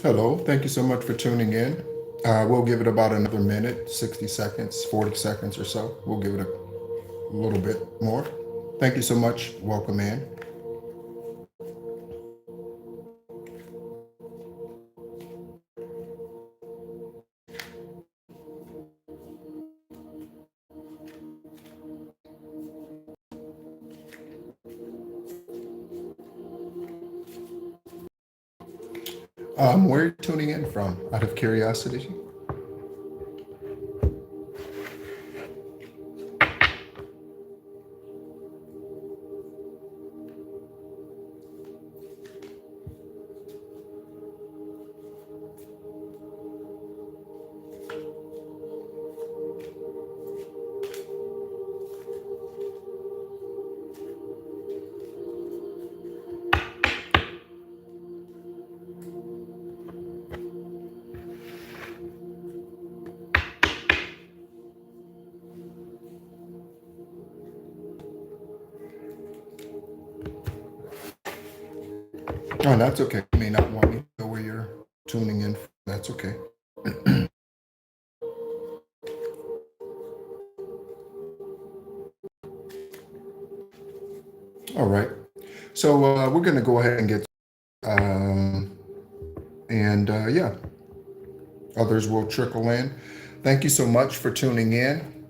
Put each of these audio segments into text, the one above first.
Hello, thank you so much for tuning in. We'll give it about another minute, 60 seconds, 40 seconds or so. We'll give it a little bit more. Thank you so much. Welcome in. Where are you tuning in from, out of curiosity? Oh, that's okay. You may not want me to know where you're tuning in from. That's okay. All right. So we're going to go ahead and get, um, and yeah, others will trickle in. Thank you so much for tuning in.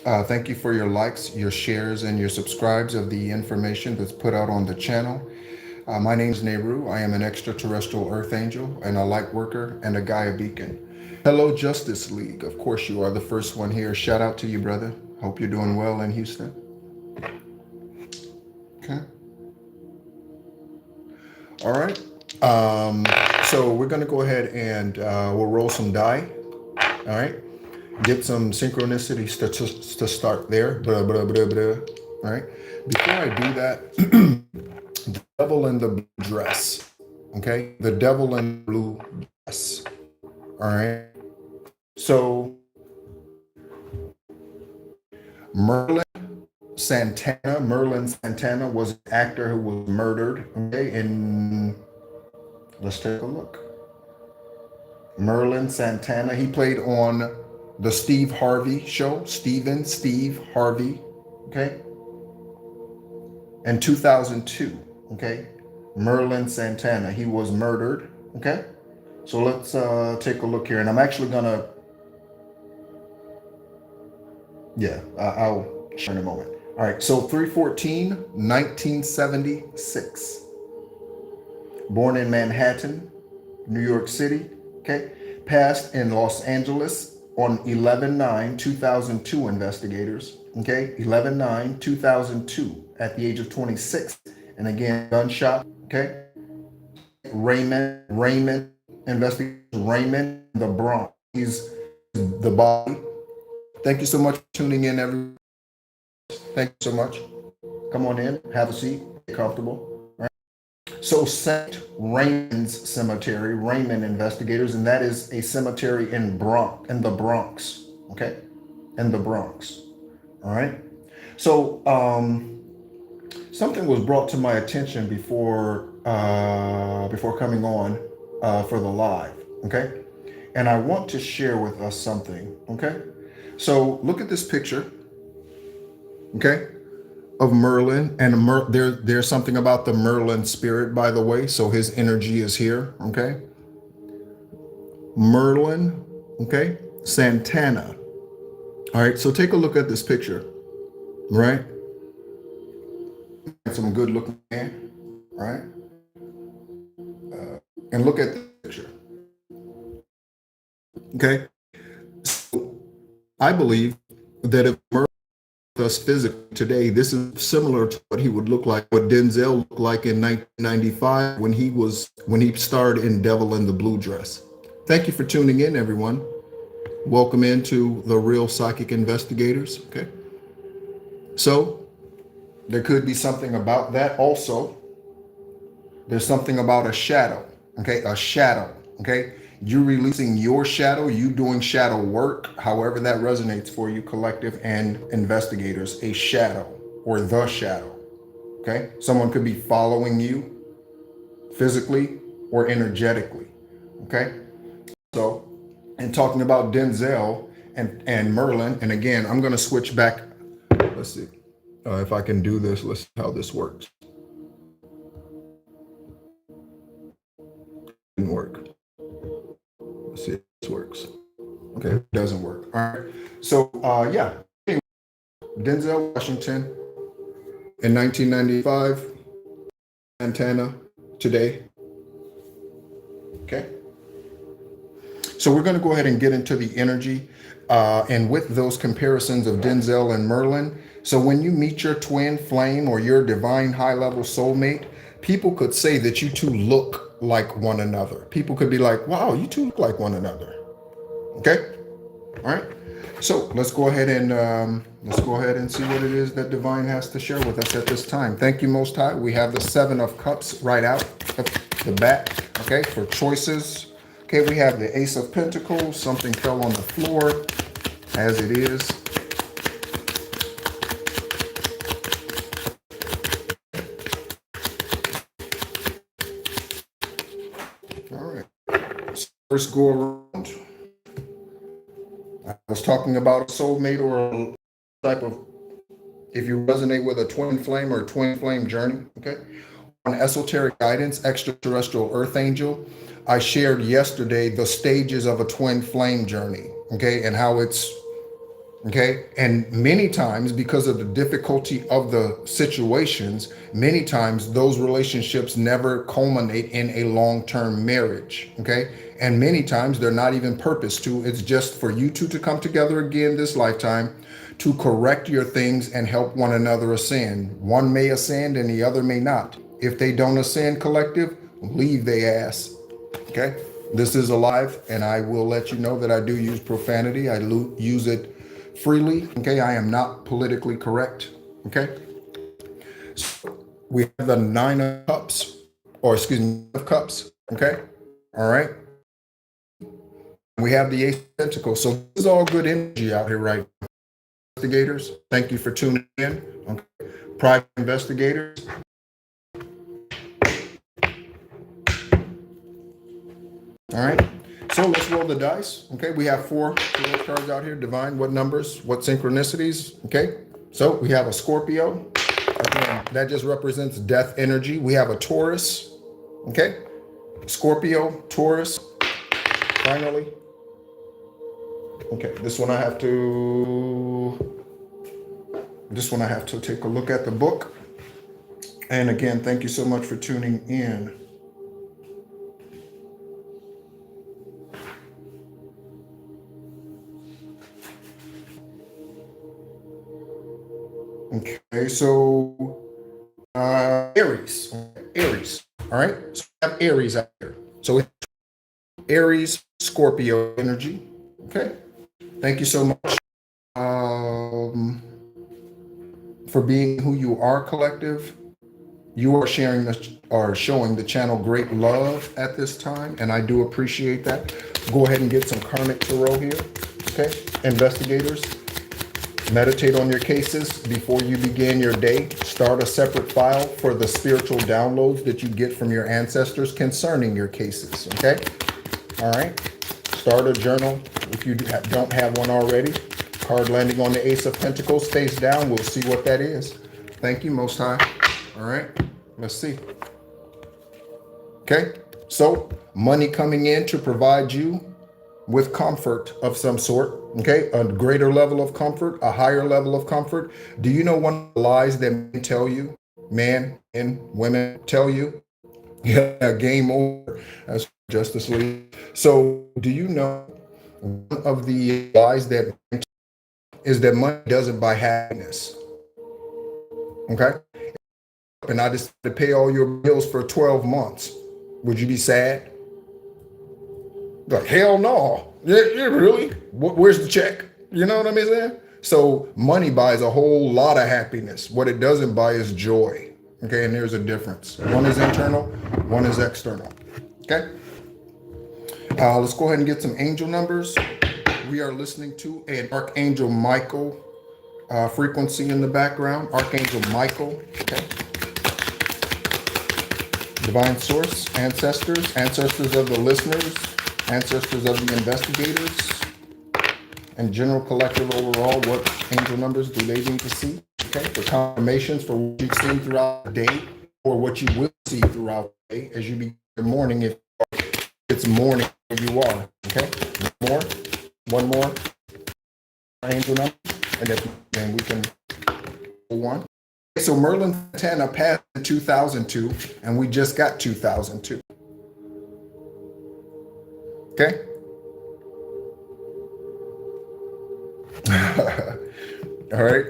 Thank you for your likes, your shares, and your subscribes of the information that's put out on the channel. My name is Nehru. I am an extraterrestrial earth angel and a light worker and a Gaia beacon. Hello, Justice League. Of course, you are the first one here. Shout out to you, brother. Hope you're doing well in Houston. Okay. All right. So we're going to go ahead and we'll roll some die. All right. Get some synchronicities to start there. Blah, blah, blah, blah. All right. Before I do that, the devil in the blue dress. Okay. The devil in the blue dress. All right. So Merlin Santana was an actor who was murdered. Okay. And let's take a look. Merlin Santana. He played on the Steve Harvey show, Steve Harvey, okay, in 2002, okay. Merlin Santana, he was murdered, okay. So let's take a look here, and I'm actually gonna, yeah, I'll share in a moment. All right, so 314, 1976, born in Manhattan, New York City, okay, passed in Los Angeles on 11/9/2002 investigators, okay, 11/9/2002 at the age of 26, and again, gunshot, okay, Raymond, investigators, Raymond, the Bronx, he's the body. Thank you so much for tuning in, everyone. Thank you so much. Come on in, have a seat, get comfortable. So St. Raymond's Cemetery, Raymond investigators, and that is a cemetery in the Bronx, okay, in the Bronx. All right. So something was brought to my attention before coming on for the live, okay, and I want to share with us something, okay. So look at this picture, okay, of Merlin, and there's something about the Merlin spirit, by the way. So his energy is here, okay. Merlin, okay, Santana. All right, so take a look at this picture, right? Some good looking man, right? And look at the picture, okay. So I believe that if Merlin us physically today, this is similar to what he would look like, what Denzel looked like in 1995 when he starred in Devil in the Blue Dress. Thank you for tuning in, everyone. Welcome into the Real Psychic Investigators. Okay. So there could be something about that also. There's something about a shadow. Okay, a shadow. Okay. You releasing your shadow, you doing shadow work, however that resonates for you, collective and investigators, a shadow or the shadow. Okay. Someone could be following you physically or energetically. Okay. So, and talking about Denzel and Merlin, and again, I'm going to switch back. Let's see if I can do this. Let's see how this works. Didn't work. Let's see if this works. Okay, it doesn't work. All right. So, yeah, anyway, Denzel Washington in 1995, Santana today. Okay. So we're going to go ahead and get into the energy and with those comparisons of Denzel and Merlin. So when you meet your twin flame or your divine high level soulmate, people could say that you two look like one another. People could be like, wow, you two look like one another. Okay. All right. So let's go ahead and see what it is that divine has to share with us at this time. Thank you, Most High. We have the Seven of Cups right out at the back. Okay, for choices. Okay, we have the Ace of Pentacles. Something fell on the floor, as it is. All right. First go around. I was talking about a soulmate or a type of, if you resonate with a twin flame or a twin flame journey, okay? On esoteric guidance, extraterrestrial earth angel, I shared yesterday the stages of a twin flame journey, okay? And how it's, okay? And many times, because of the difficulty of the situations, many times those relationships never culminate in a long-term marriage, okay? And many times they're not even purposed to. It's just for you two to come together again this lifetime to correct your things and help one another ascend. One may ascend and the other may not. If they don't ascend collective, leave they ass, okay? This is alive, and I will let you know that I do use profanity. I use it freely, okay? I am not politically correct, okay? So we have the Nine of Cups, or excuse me, of Cups, okay? All right? We have the Ace of Pentacles. So this is all good energy out here, right? Investigators, thank you for tuning in. Okay. Private investigators. All right. So let's roll the dice. Okay. We have four cards out here. Divine, what numbers, what synchronicities. Okay. So we have a Scorpio. Again, that just represents death energy. We have a Taurus. Okay. Scorpio, Taurus. Finally. Okay. This one I have to take a look at the book. And again, thank you so much for tuning in. Okay, so Aries, all right? So we have Aries out here. So we have Aries, Scorpio energy, okay? Thank you so much for being who you are, collective. You are showing the channel great love at this time, and I do appreciate that. Go ahead and get some karmic tarot here, okay? Investigators, meditate on your cases before you begin your day. Start a separate file for the spiritual downloads that you get from your ancestors concerning your cases, okay? All right. Start a journal if you don't have one already. Card landing on the Ace of Pentacles face down. We'll see what that is. Thank you, Most High. All right. Let's see. Okay. So money coming in to provide you with comfort of some sort, okay? A greater level of comfort, a higher level of comfort. Do you know one of the lies that men tell you, men and women tell you? Yeah, game over. That's Justice League. So do you know one of the lies that is that money doesn't buy happiness? Okay? And I just to pay all your bills for 12 months. Would you be sad? Like, hell no. Yeah, really? Where's the check? You know what I'm saying? So money buys a whole lot of happiness. What it doesn't buy is joy. Okay, and there's a difference. One is internal, one is external. Okay? Let's go ahead and get some angel numbers. We are listening to an Archangel Michael frequency in the background. Archangel Michael. Okay. divine source, ancestors of the listeners, ancestors of the investigators, and general collective overall, what angel numbers do they need to see? Okay, for confirmations for what you've seen throughout the day, or what you will see throughout the day as you begin the morning, if it's morning where you are. Okay, one more angel number, and then we can go on. So Merlin Santana passed in 2002, and we just got 2002. Okay. All right.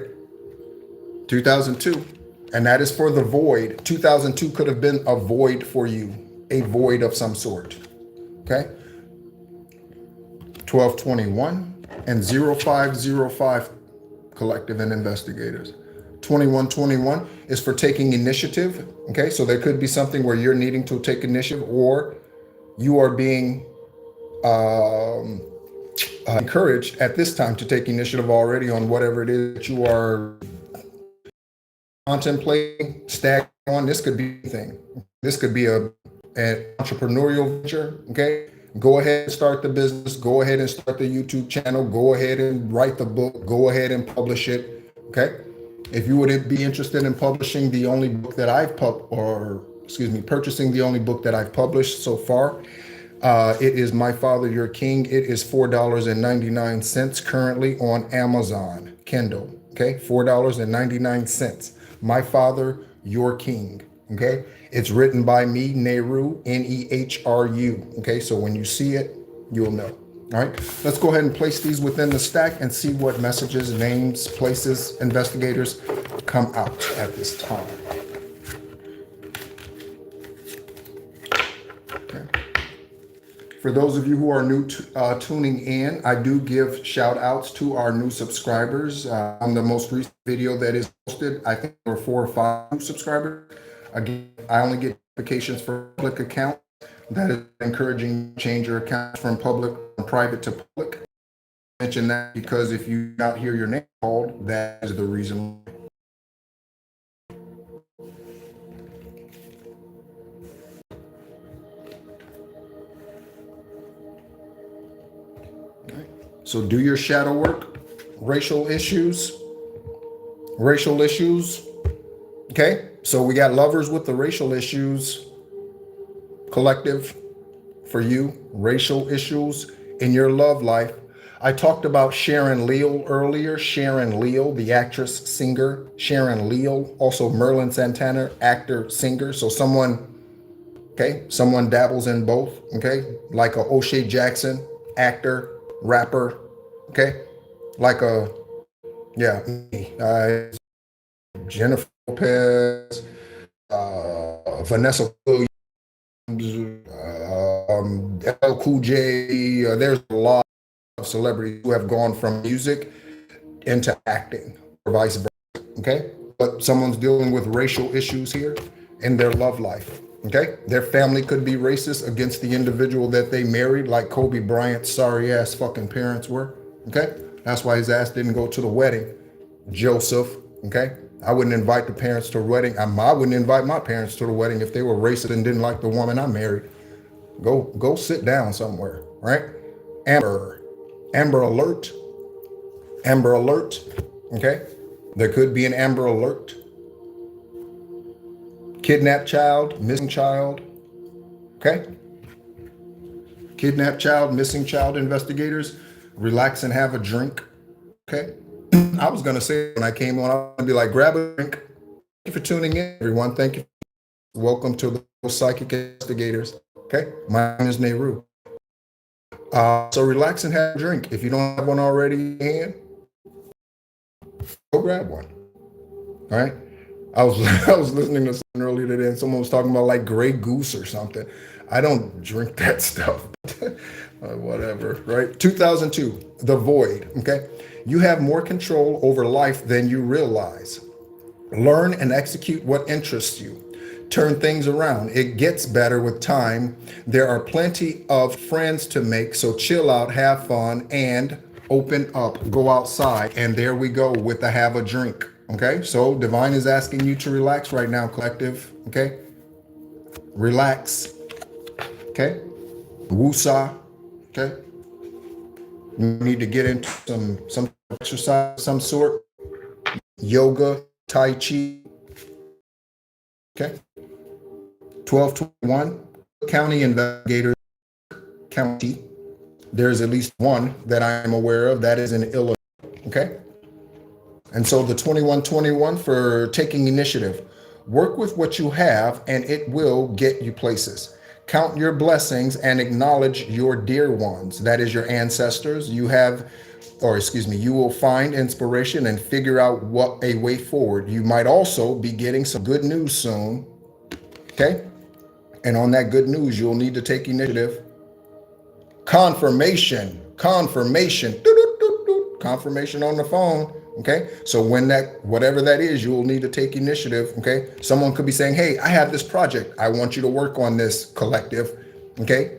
2002. And that is for the void. 2002 could have been a void for you, a void of some sort. Okay. 1221 and 0505 collective and investigators. 2121 is for taking initiative. Okay. So there could be something where you're needing to take initiative, or you are being encouraged at this time to take initiative already on whatever it is that you are contemplating, stagnant on. This could be anything. This could be an entrepreneurial venture. Okay, go ahead and start the business. Go ahead and start the YouTube channel. Go ahead and write the book. Go ahead and publish it. Okay, if you would be interested in publishing the only book that I've purchasing the only book that I've published so far. It is My Father, Your King. It is $4.99 currently on Amazon Kindle. Okay, $4.99. My Father, Your King. Okay, it's written by me, Nehru, Nehru. Okay, so when you see it, you'll know. All right, let's go ahead and place these within the stack and see what messages, names, places, investigators come out at this time. For those of you who are new tuning in, I do give shout outs to our new subscribers. On the most recent video that is posted, I think there were 4 or 5 new subscribers. Again, I only get notifications for public accounts. That is encouraging to change your account from private to public. I mention that because if you not hear your name called, that is the reason. So do your shadow work, racial issues. Okay, so we got lovers with the racial issues collective for you, racial issues in your love life. I talked about Sharon Leal earlier. Sharon Leal, the actress, singer. Sharon Leal, also Merlin Santana, actor, singer. So someone dabbles in both. Okay, like a O'Shea Jackson, actor, rapper. Okay, like Jennifer Lopez, Vanessa Williams, LL Cool J. There's a lot of celebrities who have gone from music into acting, or vice versa. Okay, but someone's dealing with racial issues here in their love life. Okay, their family could be racist against the individual that they married, like Kobe Bryant's sorry ass fucking parents were. Okay, that's why his ass didn't go to the wedding. Joseph. Okay, I wouldn't invite the parents to the wedding. I wouldn't invite my parents to the wedding if they were racist and didn't like the woman I married. Go sit down somewhere, right? Amber Alert. Okay, there could be an Amber Alert. Kidnapped child, missing child. Okay, kidnapped child, missing child investigators, relax and have a drink. Okay, I was gonna say when I came on, I was gonna be like, grab a drink. Thank you for tuning in, everyone. Thank you. Welcome to the Psychic Investigators. Okay, my name is Nehru. So relax and have a drink. If you don't have one already in hand, go grab one. All right. I was listening to something earlier today, and someone was talking about like Grey Goose or something. I don't drink that stuff. Whatever, right? 2002, The Void. Okay, you have more control over life than you realize. Learn and execute what interests you. Turn things around. It gets better with time. There are plenty of friends to make, so chill out, have fun, and open up. Go outside. And there we go with the have a drink. Okay, so Divine is asking you to relax right now, collective. Okay, relax, okay? Woosah, okay? You need to get into some exercise of some sort, yoga, tai chi, okay? 1221, county investigators, county. There's at least one that I am aware of that is in Illinois, okay? And so the 2121 for taking initiative. Work with what you have and it will get you places. Count your blessings and acknowledge your dear ones. That is your ancestors. You will find inspiration and figure out what a way forward. You might also be getting some good news soon. Okay? And on that good news, you'll need to take initiative. Confirmation. Confirmation on the phone. Okay. So when whatever that is, you will need to take initiative. Okay. Someone could be saying, hey, I have this project. I want you to work on this, collective. Okay.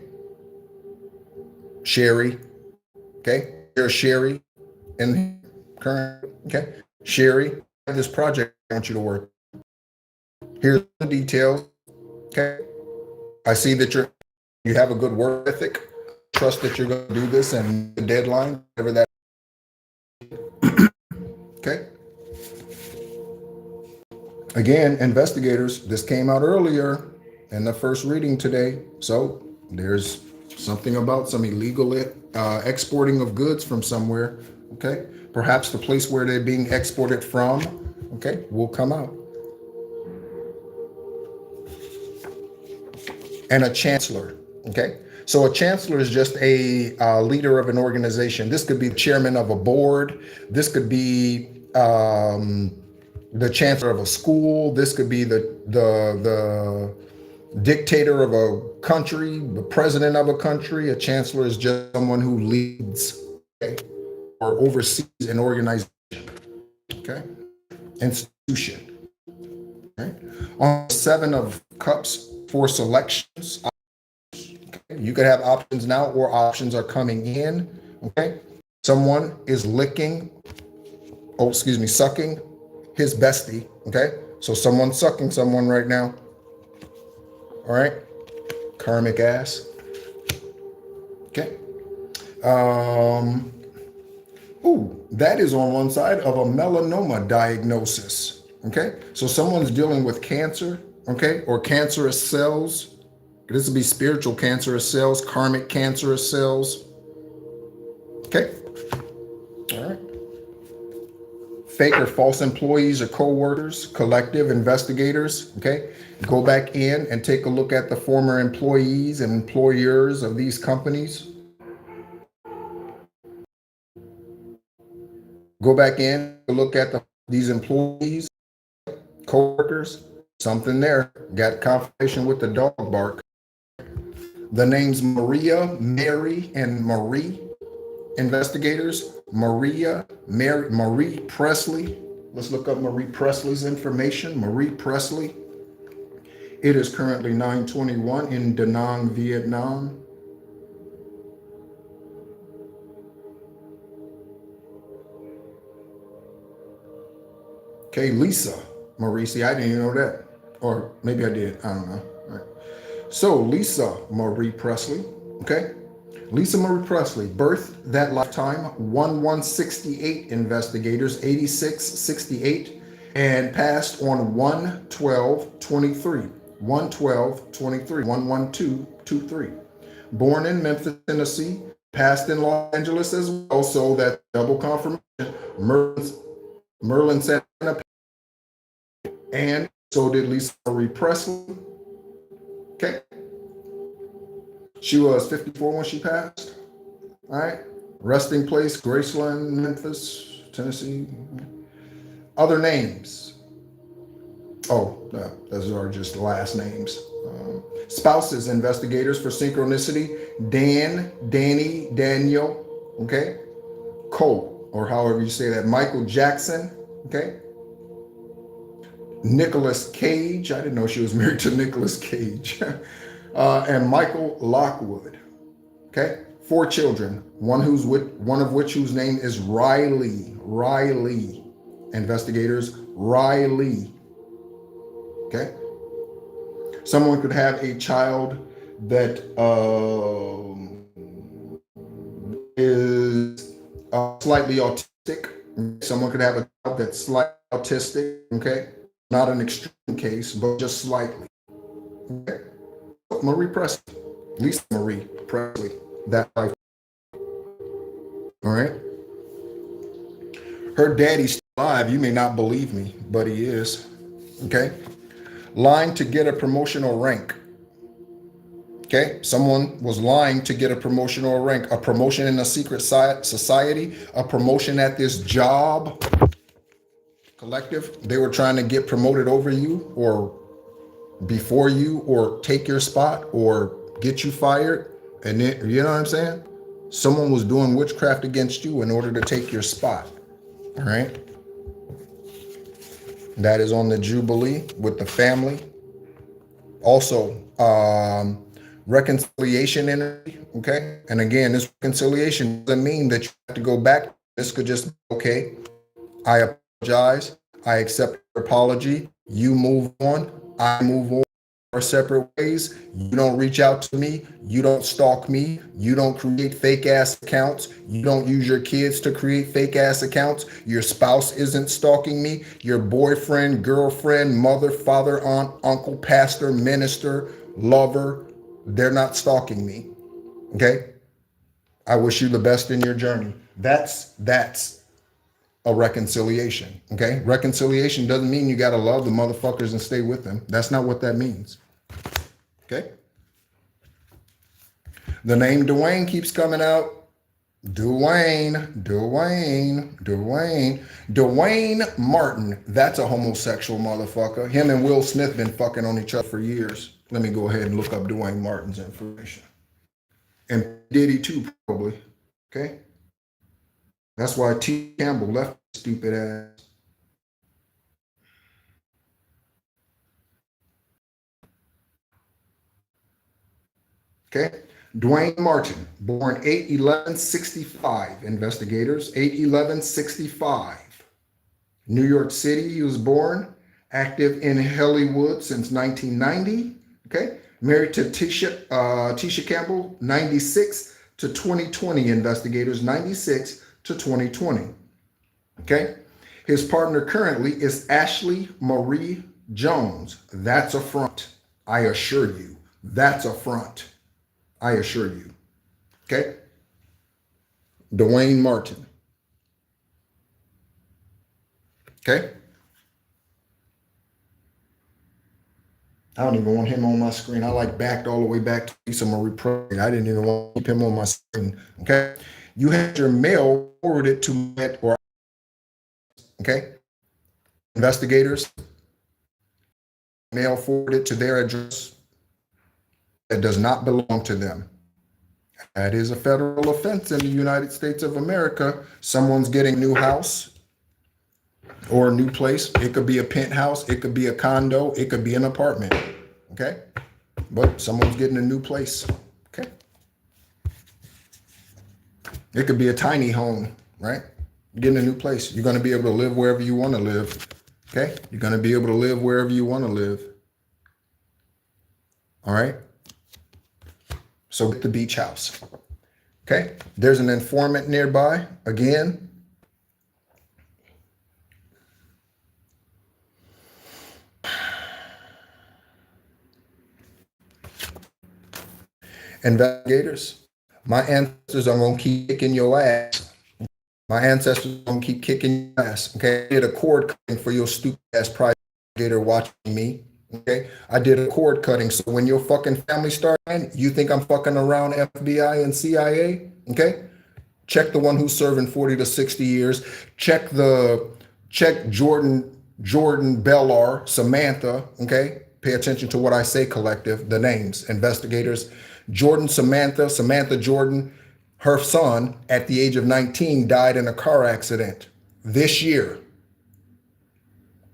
Sherry. Okay. Here's Sherry in current. Okay. Sherry, I have this project. I want you to work. Here's the details. Okay. I see that you have a good work ethic. Trust that you're going to do this and the deadline, whatever that. Okay. Again, investigators, this came out earlier in the first reading today. So there's something about some illegal exporting of goods from somewhere. Okay. Perhaps the place where they're being exported from, okay, will come out. And a chancellor. Okay. So a chancellor is just a leader of an organization. This could be the chairman of a board. This could be the chancellor of a school. This could be the dictator of a country, the president of a country. A chancellor is just someone who leads, okay, or oversees an organization, okay, institution. Okay. On the 7 of Cups for selections. You could have options now or options are coming in. Okay. Someone is sucking his bestie. Okay. So someone's sucking someone right now. All right. Karmic ass. Okay. That is on one side of a melanoma diagnosis. Okay. So someone's dealing with cancer. Okay. Or cancerous cells. This would be spiritual cancerous cells, karmic cancerous cells. Okay. All right. Fake or false employees or co-workers, collective investigators. Okay. Go back in and take a look at the former employees and employers of these companies. Go back in and look at these employees, co-workers. Something there. Got confirmation with the dog bark. The names Maria, Mary, and Marie, investigators. Marie Presley. Let's look up Marie Presley's information. Marie Presley. It is currently 9:21 in Da Nang, Vietnam. Okay, Lisa Marie. See, I didn't even know that. Or maybe I did. I don't know. All right. So Lisa Marie Presley, okay? Lisa Marie Presley, birth that lifetime, 1168 investigators, 8668, and passed on 1/12/23, 1/12/23, 1/12/23. Born in Memphis, Tennessee, passed in Los Angeles as well, so that double confirmation, Merlin Santana, and so did Lisa Marie Presley. Okay. She was 54 when she passed. All right. Resting place, Graceland, Memphis, Tennessee. Other names. Oh, no, those are just last names. Spouses, investigators for synchronicity. Dan, Danny, Daniel. Okay. Cole, or however you say that. Michael Jackson. Okay. Nicolas Cage. I didn't know she was married to Nicolas Cage. And Michael Lockwood. Okay, 4 children. One of which whose name is Riley. Investigators, Riley. Okay. Someone could have a child that is slightly autistic. Someone could have a child that's slightly autistic. Okay, not an extreme case, but just slightly. Okay, Marie Presley, Lisa Marie Presley, that life. All right, her daddy's still alive. You may not believe me, but he is. Okay, lying to get a promotion or rank. Okay, someone was lying to get a promotion or a rank, a promotion in a secret society, a promotion at this job collective. They were trying to get promoted over you or before you or take your spot or get you fired. And then, you know what I'm saying? Someone was doing witchcraft against you in order to take your spot. All right. That is on the Jubilee with the family. Also, reconciliation energy. Okay. And again, this reconciliation doesn't mean that you have to go back. This could just, okay, I apologize. I accept your apology. You move on. I move on our separate ways. You don't reach out to me. You don't stalk me. You don't create fake ass accounts. You don't use your kids to create fake ass accounts. Your spouse isn't stalking me. Your boyfriend, girlfriend, mother, father, aunt, uncle, pastor, minister, lover, they're not stalking me. Okay? I wish you the best in your journey. That's a reconciliation. Okay? Reconciliation doesn't mean you got to love the motherfuckers and stay with them. That's not what that means. Okay? The name Dwayne keeps coming out. Dwayne Martin. That's a homosexual motherfucker. Him and Will Smith been fucking on each other for years. Let me go ahead and look up Dwayne Martin's information. And Diddy too, probably. Okay? That's why T. Campbell left stupid ass. Okay? Dwayne Martin, born 8/11/65, investigators, 8/11/65. New York City, he was born, active in Hollywood since 1990. Okay? Married to Tisha Campbell, 96 to 2020, investigators, 96 to 2020. Okay? His partner currently is Ashley Marie Jones. That's a front. I assure you. That's a front. I assure you. Okay? Dwayne Martin. Okay? I don't even want him on my screen. I like backed all the way back to Lisa Marie Presley. I didn't even want to keep him on my screen. Okay? You had your mail forwarded to Met or okay? Investigators, mail forwarded to their address that does not belong to them. That is a federal offense in the United States of America. Someone's getting a new house or a new place. It could be a penthouse. It could be a condo. It could be an apartment. Okay? But someone's getting a new place. Okay? It could be a tiny home, right? Getting a new place. You're going to be able to live wherever you want to live. Okay? You're going to be able to live wherever you want to live. All right? So get the beach house. Okay? There's an informant nearby. Again, investigators, my ancestors are going to keep kicking your ass. My ancestors are going to keep kicking your ass. Okay? I did a cord cutting for your stupid ass private investigator watching me. Okay? I did a cord cutting. So when your fucking family started, you think I'm fucking around FBI and CIA? Okay? Check the one who's serving 40 to 60 years. Check Jordan Bellar, Samantha, okay? Pay attention to what I say, collective, the names, investigators. Jordan Samantha Jordan, her son at the age of 19 died in a car accident this year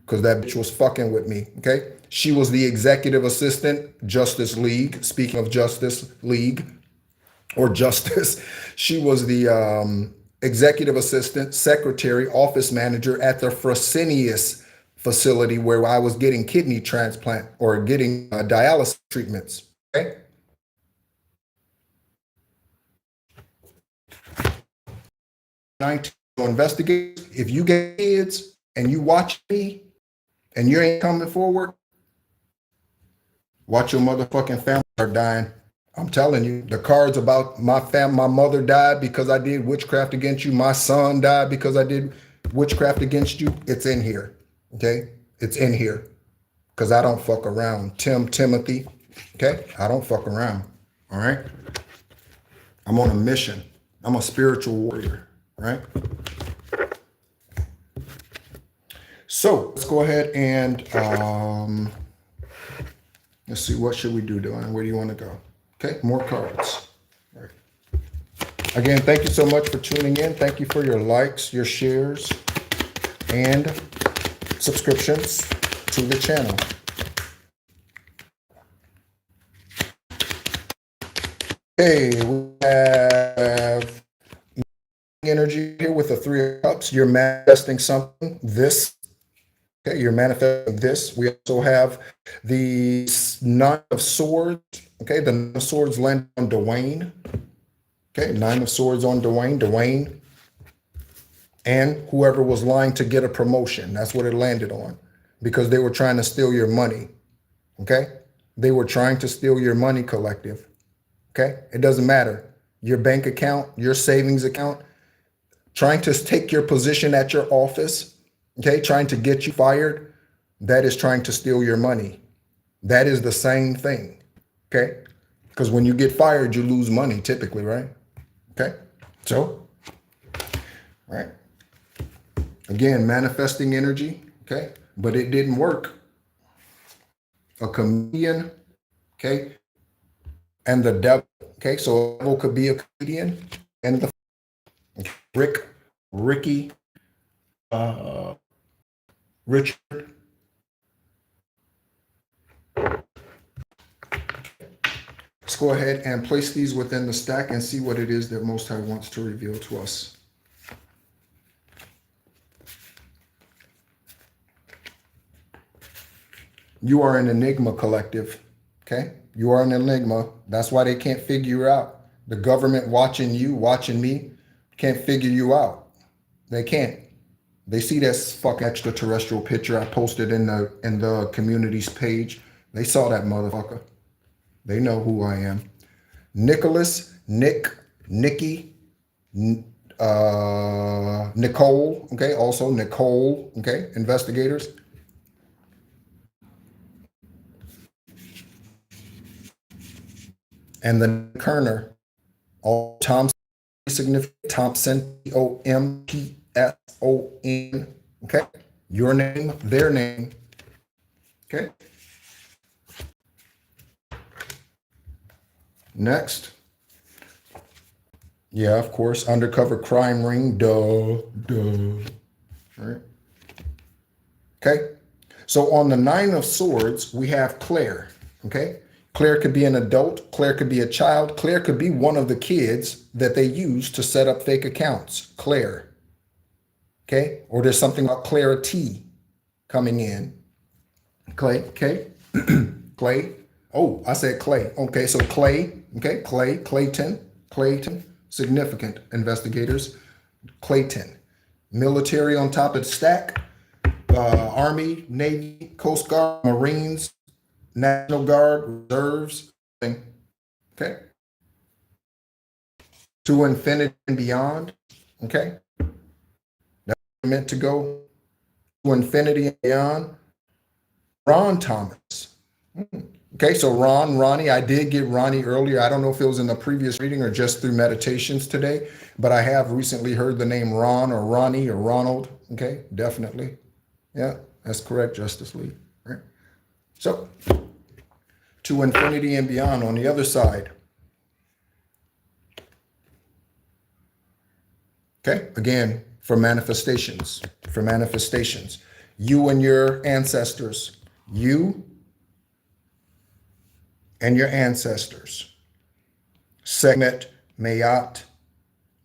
because that bitch was fucking with me, okay? She was the executive assistant, Justice League. Speaking of Justice League or Justice, she was the executive assistant, secretary, office manager at the Fresenius facility where I was getting kidney transplant or getting dialysis treatments. Okay. Investigate. If you get kids and you watch me and you ain't coming forward, watch your motherfucking family start dying. I'm telling you, the cards about my mother died because I did witchcraft against you. My son died because I did witchcraft against you. It's in here. Okay. It's in here. Because I don't fuck around. Timothy. Okay. I don't fuck around. All right. I'm on a mission. I'm a spiritual warrior. Right. So let's go ahead and let's see, what should we do, Dylan? Where do you want to go? Okay, more cards. All right. Again, thank you so much for tuning in. Thank you for your likes, your shares, and subscriptions to the channel. Okay, we have energy here with the Three of Cups. You're manifesting something. This. Okay, you're manifesting this. We also have the Nine of Swords. Okay, the Nine of Swords land on Dwayne. Okay, Nine of Swords on Dwayne, and whoever was lying to get a promotion. That's what it landed on, because they were trying to steal your money. Okay, they were trying to steal your money, collective. Okay, it doesn't matter. Your bank account, your savings account, trying to take your position at your office. Okay, trying to get you fired, that is trying to steal your money. That is the same thing. Okay, because when you get fired, you lose money typically, right? Okay, so, right. Again, manifesting energy, okay, but it didn't work. A comedian, okay, and the devil, okay, so a devil could be a comedian, and the Ricky, Richard. Let's go ahead and place these within the stack and see what it is that Most High wants to reveal to us. You are an enigma, collective. Okay? You are an enigma. That's why they can't figure you out. The government watching you, watching me, can't figure you out. They can't. They see this fucking extraterrestrial picture I posted in the community's page. They saw that motherfucker. They know who I am. Nicholas, Nick, Nikki, Nicole, okay, also Nicole, okay, investigators. And the Kerner, all Thompson, significant Thompson, Thompson, okay, your name, their name, okay. Next. Yeah, of course, undercover crime ring, duh. All right. Okay. So on the Nine of Swords, we have Claire. Okay. Claire could be an adult. Claire could be a child. Claire could be one of the kids that they use to set up fake accounts. Claire. Okay. Or there's something about clarity coming in. Clay. Okay. Clay. Oh, I said Clay. Okay. So Clay. Okay. Clayton. Significant investigators. Clayton. Military on top of the stack. Army, Navy, Coast Guard, Marines, National Guard, Reserves. Okay. To infinity and beyond. Okay. That's meant to go to infinity and beyond. Ron Thomas. Okay, so Ronnie, I did get Ronnie earlier. I don't know if it was in the previous reading or just through meditations today, but I have recently heard the name Ron or Ronnie or Ronald. Okay, definitely. Yeah, that's correct, Justice Lee. Right. So, to infinity and beyond on the other side. Okay, again, for manifestations. You and your ancestors. You and your ancestors. Sekhmet, Mayat,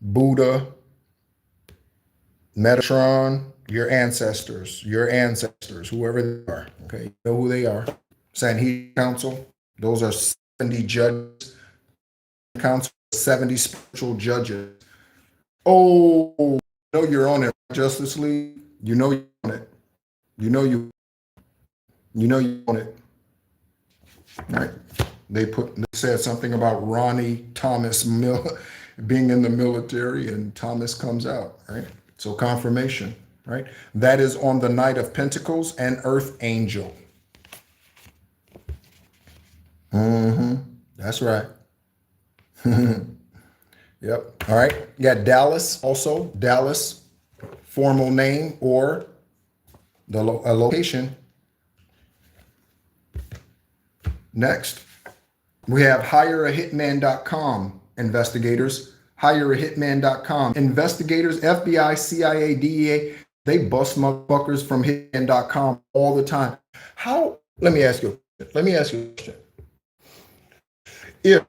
Buddha, Metatron, your ancestors, whoever they are. Okay, you know who they are. Sanhedrin Council. Those are 70 judges. Council 70 spiritual judges. Oh, you know you're on it, Justice League. You know you're on it. You know you on it. All right. They said something about Ronnie Thomas being in the military, and Thomas comes out, right? So confirmation, right? That is on the Knight of Pentacles and Earth Angel. That's right. Yep. All right. You got Dallas also. Dallas, formal name or a location. Next, we have hireahitman.com investigators. Hireahitman.com investigators, FBI, CIA, DEA, they bust motherfuckers from hitman.com all the time. How? Let me ask you a question. If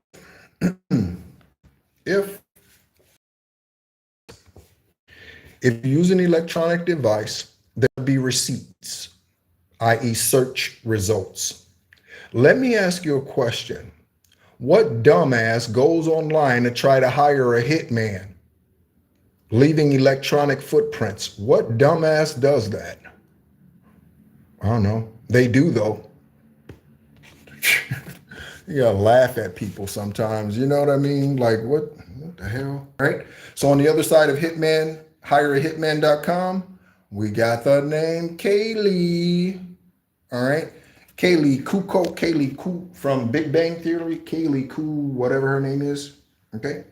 if you use an electronic device, there'll be receipts, i.e. search results. Let me ask you a question. What dumbass goes online to try to hire a hitman, leaving electronic footprints? What dumbass does that? I don't know. They do, though. You gotta laugh at people sometimes. You know what I mean? Like, what the hell? Right? So on the other side of Hitman, hireahitman.com, we got the name Kaylee. All right. Kaylee Kuo from Big Bang Theory. Kaylee Kuo, whatever her name is. Okay.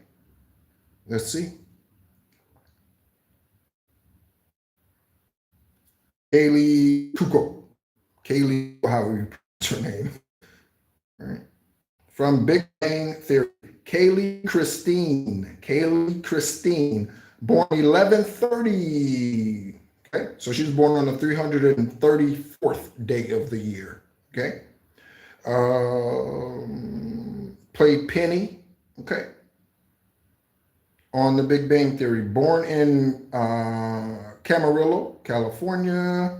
Let's see. Kaylee Kuo. Kaylee, how you pronounce her name? All right. From Big Bang Theory. Kaylee Christine, born 11/30. Okay, so she was born on the 334th day of the year. Okay, played Penny. Okay, on the Big Bang Theory. Born in Camarillo, California.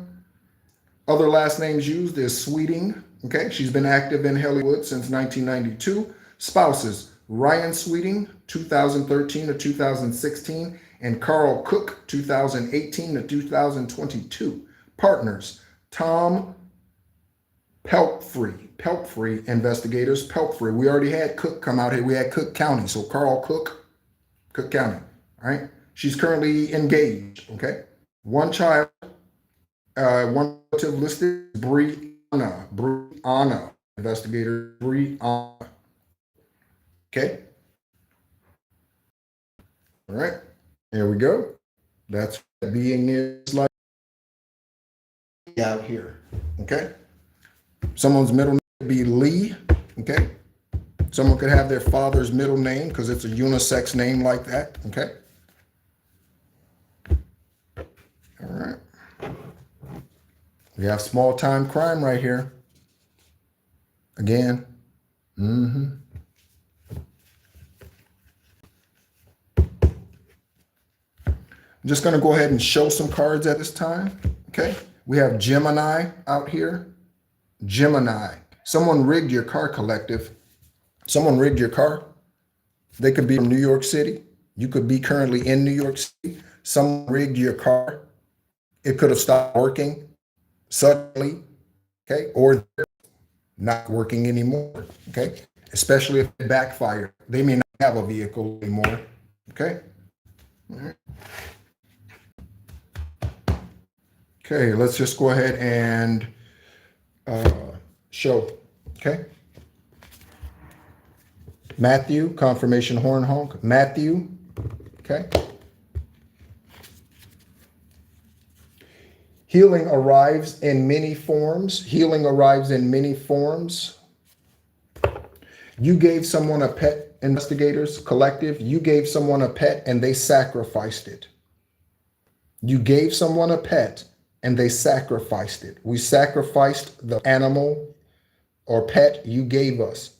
Other last names used is Sweeting. Okay, she's been active in Hollywood since 1992. Spouses, Ryan Sweeting, 2013 to 2016, and Carl Cook, 2018 to 2022. Partners, Tom Pelphrey investigators, Pelphrey. We already had Cook come out here. We had Cook County, so Carl Cook County, all right? She's currently engaged, okay? One child, one relative listed, Brianna, investigator Brianna. Okay. All right. Here we go. That's what being is like out here. Okay. Someone's middle name could be Lee. Okay. Someone could have their father's middle name because it's a unisex name like that. Okay. All right. We have small time crime right here. Again. I'm just going to go ahead and show some cards at this time. Okay. We have Gemini out here. Gemini. Someone rigged your car, collective. Someone rigged your car. They could be from New York City. You could be currently in New York City. Someone rigged your car. It could have stopped working suddenly. Okay. Or not working anymore. Okay. Especially if it backfired. They may not have a vehicle anymore. Okay. All right. Okay, let's just go ahead and show. Okay. Matthew, confirmation horn honk. Matthew. Okay. Healing arrives in many forms. Healing arrives in many forms. You gave someone a pet, investigators, collective. You gave someone a pet and they sacrificed it. You gave someone a pet and they sacrificed it. We sacrificed the animal or pet you gave us.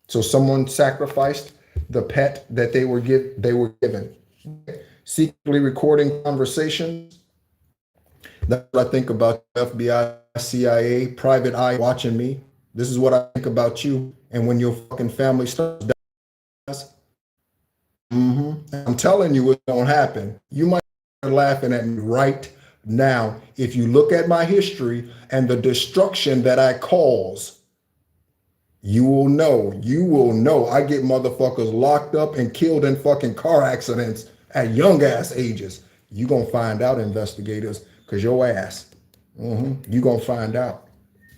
So someone sacrificed the pet that they were given. Secretly recording conversations. That's what I think about FBI, CIA, private eye watching me. This is what I think about you. And when your fucking family starts dying, I'm telling you what's going to happen. You might be laughing at me right now. If you look at my history and the destruction that I cause, you will know. You will know. I get motherfuckers locked up and killed in fucking car accidents at young ass ages. You gonna find out, investigators, because your ass. You gonna find out.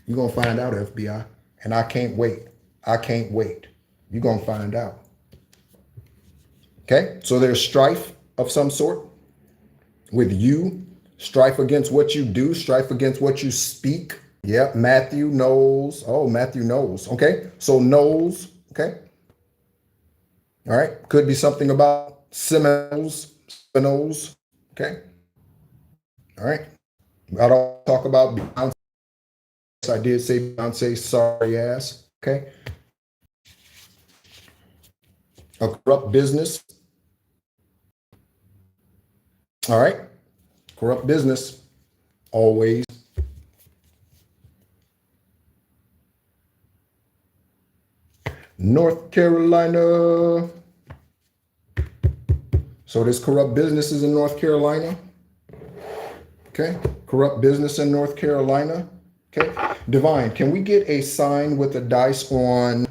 You gonna find out, FBI. And I can't wait. I can't wait. You gonna find out. Okay? So there's strife of some sort with you, strife against what you do, strife against what you speak. Yep, Matthew knows. Oh, Matthew knows. Okay, so knows. Okay, all right. Could be something about Seminoles. Seminoles. Okay, all right. I don't talk about Beyonce. I did say Beyonce, sorry ass. Okay, a corrupt business. All right, corrupt business. Always. North Carolina. So there's corrupt businesses in North Carolina. Okay, corrupt business in North Carolina. Okay, Divine, can we get a sign with a dice on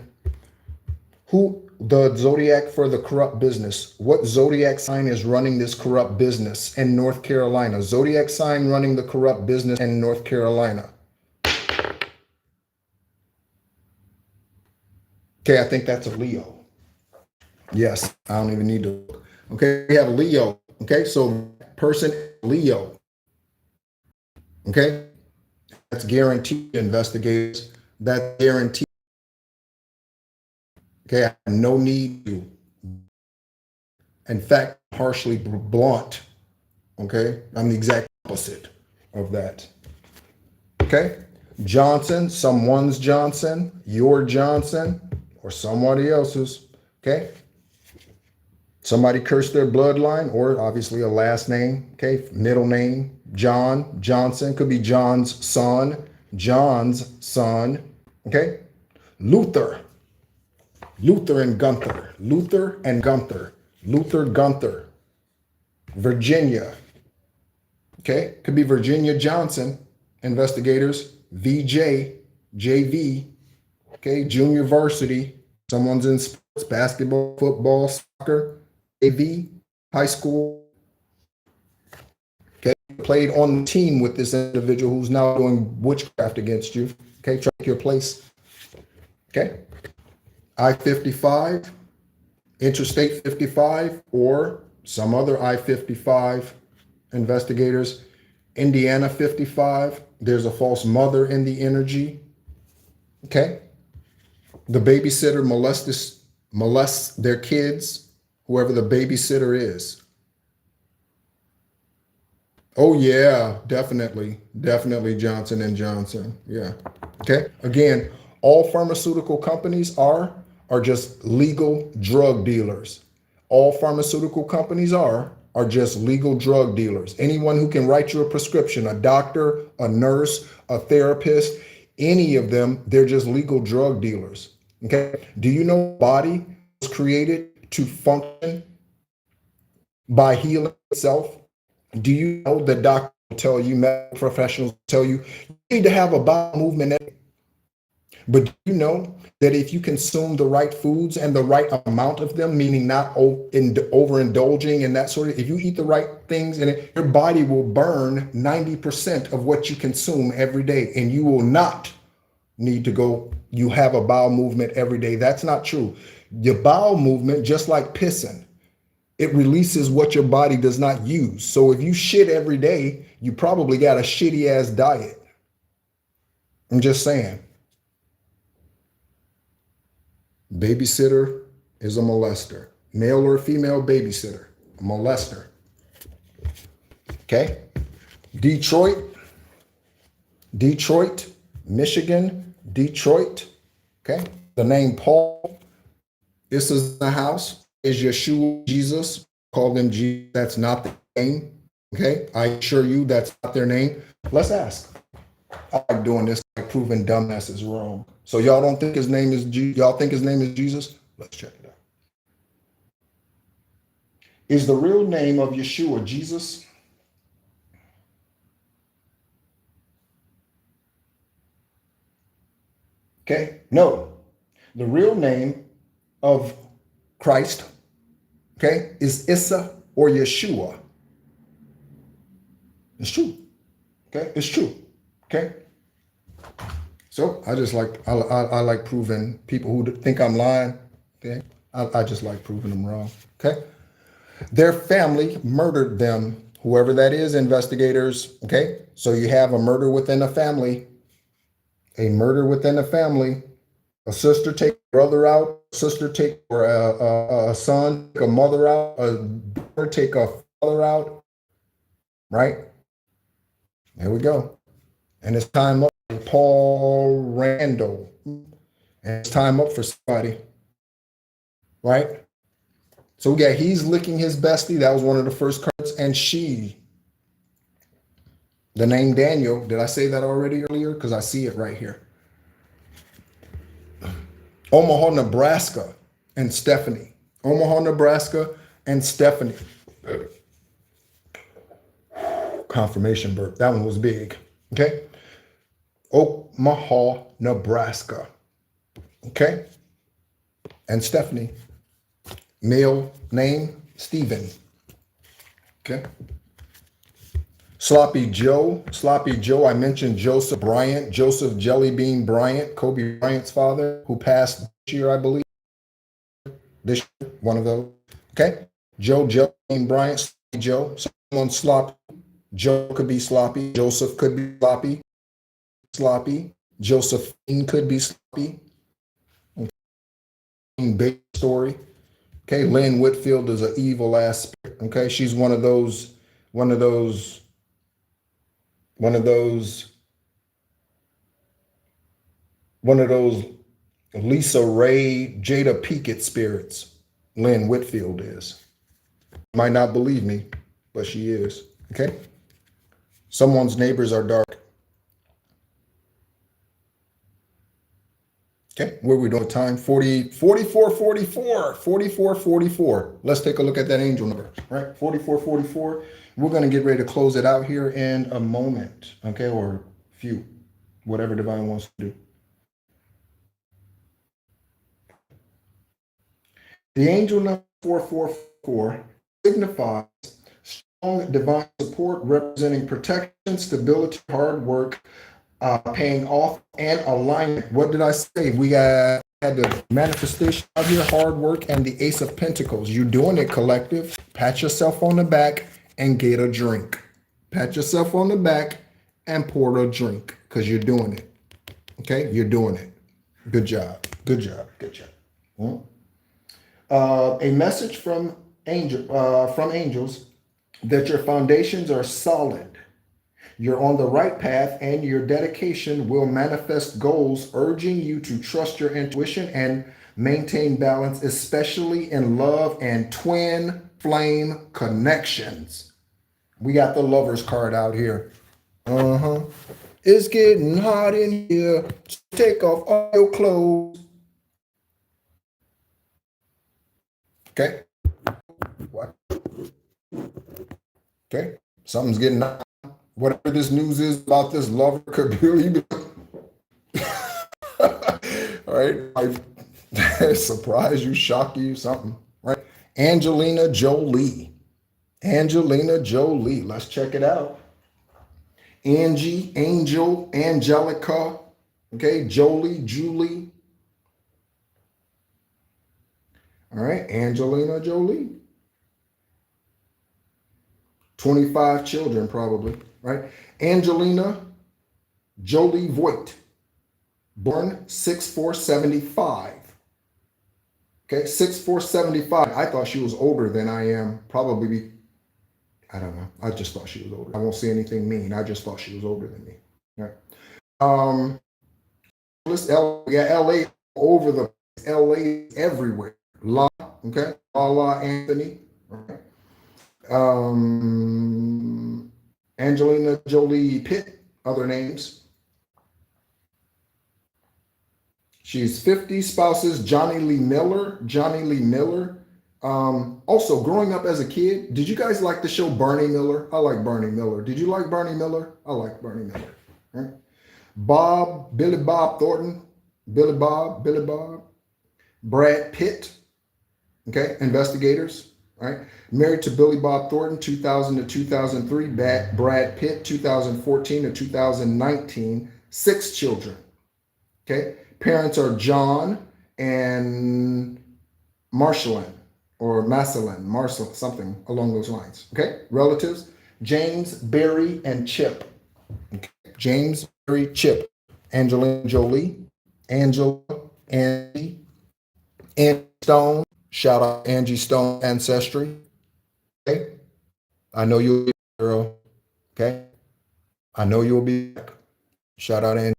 who the zodiac for the corrupt business? What zodiac sign is running this corrupt business in North Carolina? Zodiac sign running the corrupt business in North Carolina. Okay, I think that's a Leo. Yes, I don't even need to look. Okay, we have Leo. Okay, so person Leo. Okay, that's guaranteed, investigators. That's guaranteed. Okay, I have no need to. In fact, harshly blunt. Okay, I'm the exact opposite of that. Okay, Johnson, someone's Johnson, your Johnson, or somebody else's. Okay, somebody cursed their bloodline, or obviously a last name. Okay, middle name, John, Johnson, could be John's son, John's son. Okay, Luther, Luther and Gunther, Luther and Gunther, Luther Gunther, Virginia. Okay, could be Virginia Johnson, investigators, VJ, JV, okay, junior varsity, someone's in sports, basketball, football, soccer, AV, high school, okay, played on the team with this individual who's now doing witchcraft against you, okay, try to take your place, okay, I-55, Interstate 55, or some other I-55, investigators, Indiana 55, there's a false mother in the energy. Okay. The babysitter molests their kids, whoever the babysitter is. Oh yeah, definitely. Definitely Johnson and Johnson. Yeah. Okay. Again, all pharmaceutical companies are just legal drug dealers. All pharmaceutical companies are just legal drug dealers. Anyone who can write you a prescription, a doctor, a nurse, a therapist, any of them, they're just legal drug dealers. Okay. Do you know body was created to function by healing itself? Do you know that doctors will tell you, medical professionals will tell you, you need to have a bowel movement? But do you know that if you consume the right foods and the right amount of them, meaning not overindulging and that sort of, if you eat the right things and your body will burn 90% of what you consume every day, and you will not need to go, you have a bowel movement every day. That's not true. Your bowel movement, just like pissing, it releases what your body does not use. So if you shit every day, you probably got a shitty ass diet. I'm just saying. Babysitter is a molester. Male or female babysitter, a molester. Okay? Detroit, Michigan, Detroit. Okay? The name Paul, this is the house, is Yeshua, Jesus. Call them Jesus. That's not the name. Okay, I assure you that's not their name. Let's ask. I like doing this, like proving dumbasses wrong. So y'all don't think his name is y'all think his name is Jesus? Let's check it out. Is the real name of Yeshua Jesus? Okay, no. The real name of Christ, okay, is Issa or Yeshua. It's true. Okay, it's true. Okay. So I like proving people who think I'm lying. Okay, I just like proving them wrong. Okay, their family murdered them. Whoever that is, investigators. Okay, so you have a murder within a family. A murder within a family. A sister take a brother out. A sister take or a son take a mother out. A brother take a father out. Right. There we go. And it's time up for Paul Randall. And it's time up for somebody. Right. So yeah, he's licking his bestie. That was one of the first cards. And she, the name Daniel. Did I say that already earlier? Because I see it right here. Omaha, Nebraska, and Stephanie. Omaha, Nebraska, and Stephanie. Confirmation birth. That one was big. Okay. Omaha, Nebraska. Okay. And Stephanie. Male name, Stephen. Okay. Sloppy Joe. Sloppy Joe. I mentioned Joseph Bryant. Joseph Jellybean Bryant, Kobe Bryant's father, who passed this year, I believe. This year, one of those. Okay. Joe Jellybean Bryant. Sloppy Joe. Someone sloppy. Joe could be sloppy. Joseph could be sloppy. Sloppy. Josephine could be sloppy. Okay. Big story. Okay. Lynn Whitfield is an evil ass spirit. Okay. She's one of those, one of those, one of those, one of those Lisa Ray, Jada Pinkett spirits. Lynn Whitfield is. Might not believe me, but she is. Okay. Someone's neighbors are dark. Okay, where are we doing time? 40, 44, 44, 44, 44. Let's take a look at that angel number, right? 44, 44. We're going to get ready to close it out here in a moment, okay, or few, whatever divine wants to do. The angel number 444 signifies strong divine support representing protection, stability, hard work, paying off, and alignment. What did I say? We had the manifestation out here, hard work, and the Ace of Pentacles. You're doing it, collective. Pat yourself on the back and get a drink. Pat yourself on the back and pour a drink because you're doing it. Okay, you're doing it. Good job. Good job. Good job. A message from angels that your foundations are solid. You're on the right path, and your dedication will manifest goals, urging you to trust your intuition and maintain balance, especially in love and twin flame connections. We got the lovers card out here. It's getting hot in here. Take off all your clothes. Okay. What? Okay. Something's getting hot. Whatever this news is about this lover could really be. All right. I surprise you, shock you, something. Right. Angelina Jolie. Angelina Jolie. Let's check it out. Angie, Angel, Angelica. Okay. Jolie, Julie. All right. Angelina Jolie. 25 children, probably. Right. Angelina Jolie Voigt. Born 6'4", 75. Okay, 6'4", 75. I thought she was older than I am. Probably, I don't know. I just thought she was older. I won't say anything mean. I just thought she was older than me. Right. Yeah, LA over the LA everywhere. La, okay, La Anthony. Okay. Angelina Jolie Pitt, other names. She's 50 spouses. Johnny Lee Miller. Johnny Lee Miller. Also, growing up as a kid, did you guys like the show Barney Miller? I like Barney Miller. Did you like Barney Miller? I like Barney Miller. Right? Billy Bob Thornton. Billy Bob. Brad Pitt. Okay, investigators. Right? Married to Billy Bob Thornton, 2000 to 2003. Brad Pitt, 2014 to 2019. 6 children. Okay, parents are John and Marcelin, something along those lines. Okay, relatives James, Barry, and Chip. Okay. James, Barry, Chip. Angelina Jolie, Angela, Angie, Angie Stone. Shout out Angie Stone ancestry. Okay, I know you'll be girl. Okay, I know you'll be back. Shout out Angie.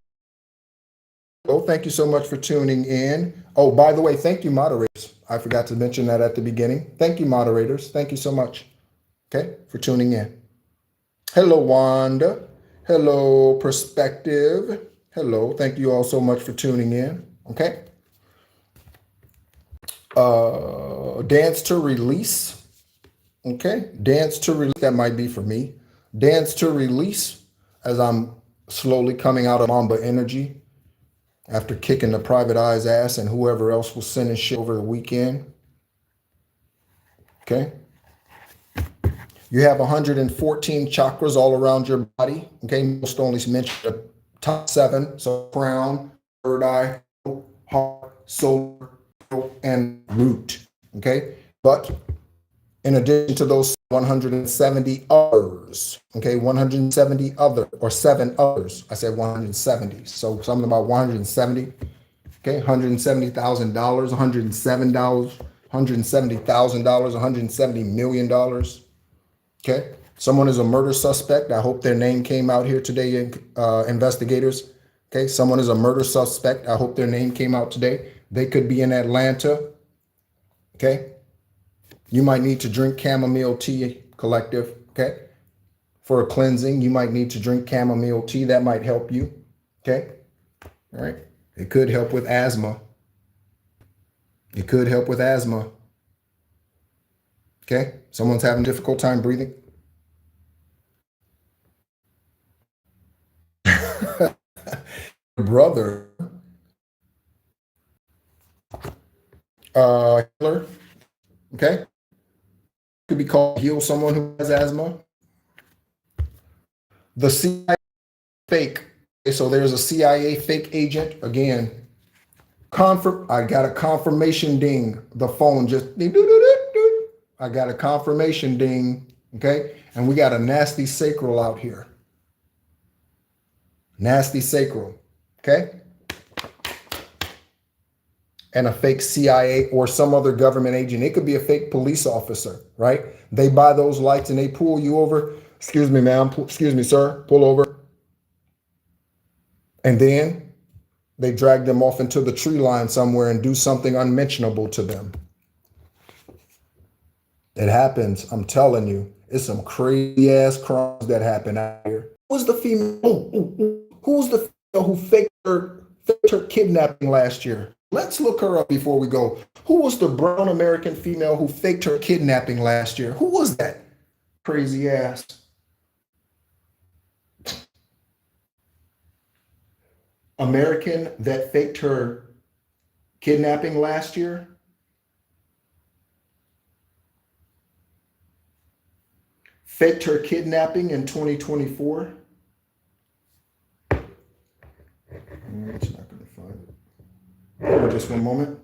Oh, thank you so much for tuning in. Oh, by the way, thank you, moderators. I forgot to mention that at the beginning. Thank you, moderators. Thank you so much, okay, for tuning in. Hello, Wanda. Hello, Perspective. Hello. Thank you all so much for tuning in, okay? Dance to Release, okay? Dance to Release, that might be for me. Dance to Release, as I'm slowly coming out of Mamba energy, after kicking the private eye's ass and whoever else was sending shit over the weekend. Okay. You have 114 chakras all around your body. Okay. Most only mention the top 7. So crown, third eye, heart, solar, and root. Okay. But in addition to those 170 others, okay, 170 other, or 7 others. I said 170. So something about 170. Okay, $170,000, $107, $170,000, $170 million. Okay, someone is a murder suspect. I hope their name came out here today, investigators. Okay, someone is a murder suspect. I hope their name came out today. They could be in Atlanta. Okay, you might need to drink chamomile tea, collective. Okay, for a cleansing, you might need to drink chamomile tea. That might help you. Okay, all right. It could help with asthma. It could help with asthma. Okay? Someone's having a difficult time breathing. Brother, healer, okay? Could be called heal someone who has asthma. The CIA fake. Okay, so there's a CIA fake agent. Again, I got a confirmation ding. The phone just ding, doo, doo, doo, doo. I got a confirmation ding. Okay? And we got a nasty sacral out here. Nasty sacral. Okay? And a fake CIA or some other government agent. It could be a fake police officer, right? They buy those lights and they pull you over. Excuse me, ma'am. Excuse me, sir. Pull over. And then they drag them off into the tree line somewhere and do something unmentionable to them. It happens. I'm telling you. It's some crazy ass crimes that happen out here. Who was the female? Who was the female who faked her kidnapping last year? Let's look her up before we go. Who was the brown American female who faked her kidnapping last year? Who was that? Crazy ass. American that faked her kidnapping last year? Faked her kidnapping in 2024? It's not going to find it. Just one moment.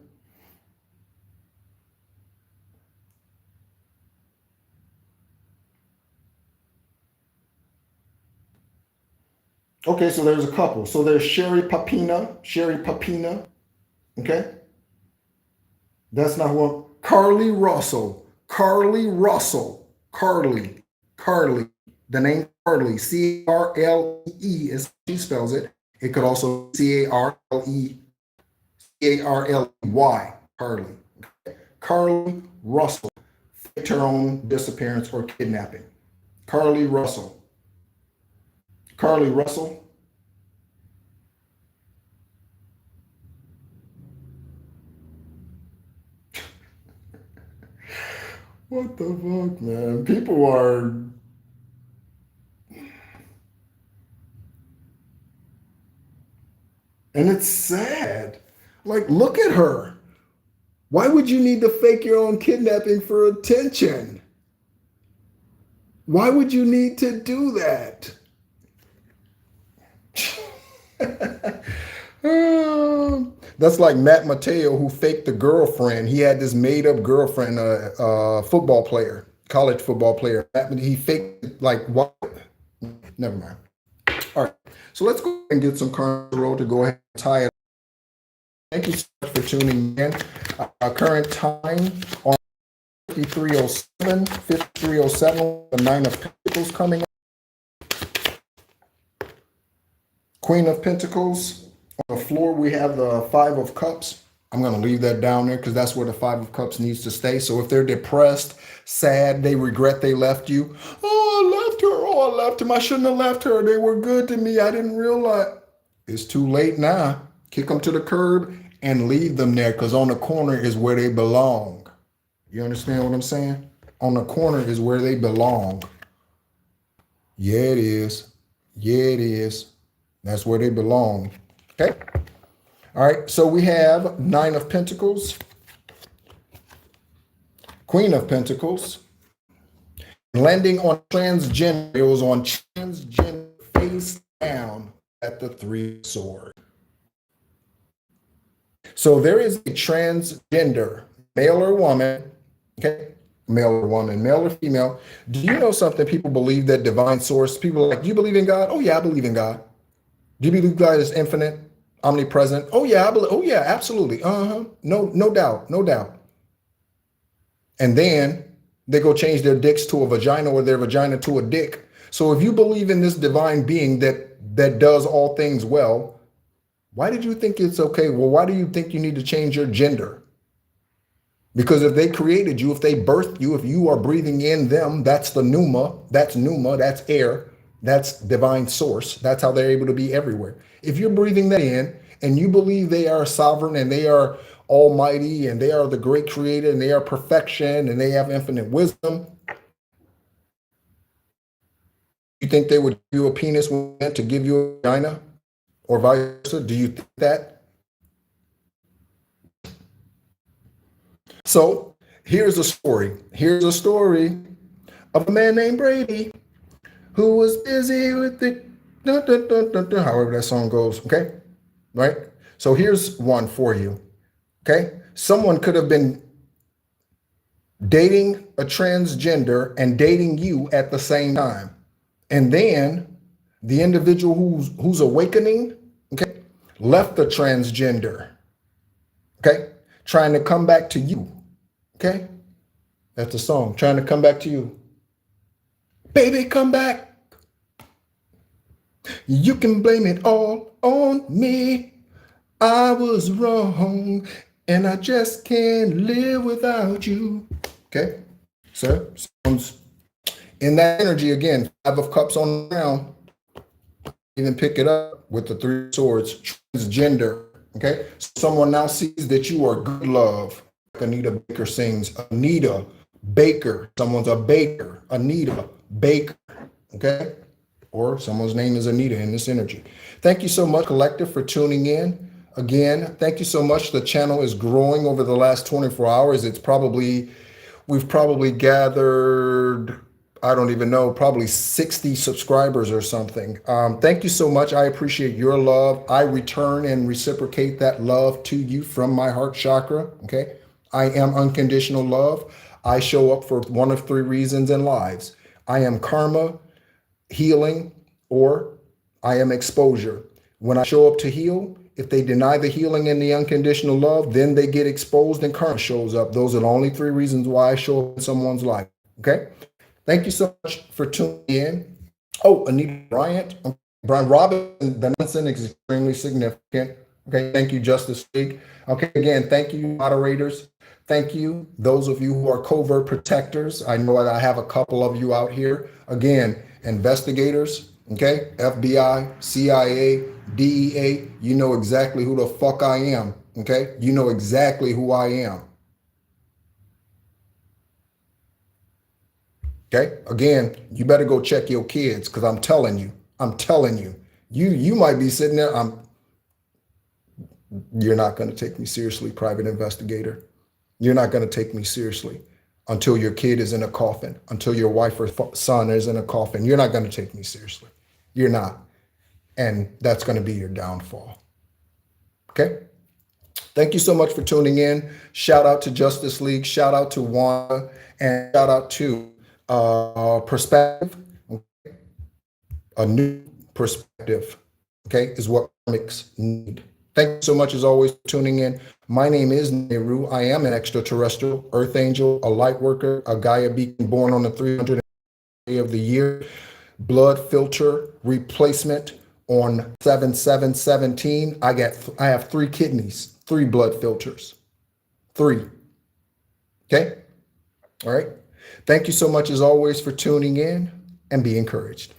Okay, so there's a couple. So there's Sherry Papina. Okay. That's not one. Carly Russell. Carly. The name Carly. C-A-R-L-E is how she spells it. It could also C-A-R-L-E. C-A-R-L-E-Y. Carly. Carly Russell. faked her own disappearance or kidnapping. Carly Russell. Carly Russell. What the fuck, man? People are. And it's sad. Like, look at her. Why would you need to fake your own kidnapping for attention? Why would you need to do that? That's like Matt Mateo, who faked the girlfriend. He had this made-up girlfriend, a football player, college football player. He faked, like, what? Never mind. All right, so let's go and get some carnival to go ahead and tie it. Thank you so much for tuning in. Current time on 5307, the Nine of Pentacles coming up. Queen of Pentacles. On the floor, we have the Five of Cups. I'm going to leave that down there because that's where the Five of Cups needs to stay. So if they're depressed, sad, they regret they left you. Oh, I left her. Oh, I left him. I shouldn't have left her. They were good to me. I didn't realize. It's too late now. Kick them to the curb and leave them there, because on the corner is where they belong. You understand what I'm saying? On the corner is where they belong. Yeah, it is. Yeah, it is. That's where they belong. Okay. All right. So we have Nine of Pentacles, Queen of Pentacles, landing on transgender. It was on transgender face down at the Three of Swords. So there is a transgender, male or woman, okay? Male or woman, male or female. Do you know something? People believe that divine source, people are like, do you believe in God? Oh, yeah, I believe in God. Do you believe God is infinite, omnipresent? Oh, yeah, I believe. Oh, yeah, absolutely. No doubt, no doubt. And then they go change their dicks to a vagina or their vagina to a dick. So if you believe in this divine being that does all things well, why did you think it's okay? Well, why do you think you need to change your gender? Because if they created you, if they birthed you, if you are breathing in them, that's the pneuma, that's air, that's divine source. That's how they're able to be everywhere. If you're breathing that in and you believe they are sovereign and they are almighty and they are the great creator and they are perfection and they have infinite wisdom, you think they would give you a penis to give you a vagina? Or vice versa? Do you think that? So here's a story. Here's a story of a man named Brady who was busy with the however that song goes. Okay. Right. So here's one for you. Okay. Someone could have been dating a transgender and dating you at the same time. And then the individual who's awakening, okay, left the transgender, okay, trying to come back to you, okay? That's the song, trying to come back to you. Baby, come back. You can blame it all on me. I was wrong, and I just can't live without you. Okay, so sounds in that energy again. Five of Cups on the ground. Even pick it up with the Three of Swords, transgender. Okay, someone now sees that you are good love. Anita Baker sings. Anita Baker. Someone's a baker. Anita Baker. Okay, or someone's name is Anita in this energy. Thank you so much, collective, for tuning in. Again, thank you so much. The channel is growing over the last 24 hours. We've probably gathered, I don't even know, probably 60 subscribers or something. Thank you so much. I appreciate your love. I return and reciprocate that love to you from my heart chakra. Okay. I am unconditional love. I show up for one of three reasons in lives. I am karma, healing, or I am exposure. When I show up to heal, if they deny the healing and the unconditional love, then they get exposed and karma shows up. Those are the only three reasons why I show up in someone's life. Okay. Thank you so much for tuning in. Oh, Anita Bryant, Brian Robinson, Benson is extremely significant. Okay. Thank you, Justice League. Okay. Again, thank you, moderators. Thank you. Those of you who are covert protectors, I know that I have a couple of you out here. Again, investigators, okay? FBI, CIA, DEA, you know exactly who the fuck I am, okay? You know exactly who I am. Okay? Again, you better go check your kids because I'm telling you, you might be sitting there, you're not going to take me seriously, private investigator. You're not going to take me seriously until your kid is in a coffin, until your wife or son is in a coffin. You're not going to take me seriously. You're not. And that's going to be your downfall. Okay? Thank you so much for tuning in. Shout out to Justice League. Shout out to Wanda. And shout out to Perspective. A new perspective, okay, is what karmics need. Thank you so much, as always, for tuning in. My name is Nehru. I am an extraterrestrial, earth angel, a light worker, a Gaia beacon born on the 300th day of the year, blood filter replacement on 7/7/17. I have 3 kidneys, 3 blood filters. 3. Okay? All right. Thank you so much, as always, for tuning in, and be encouraged.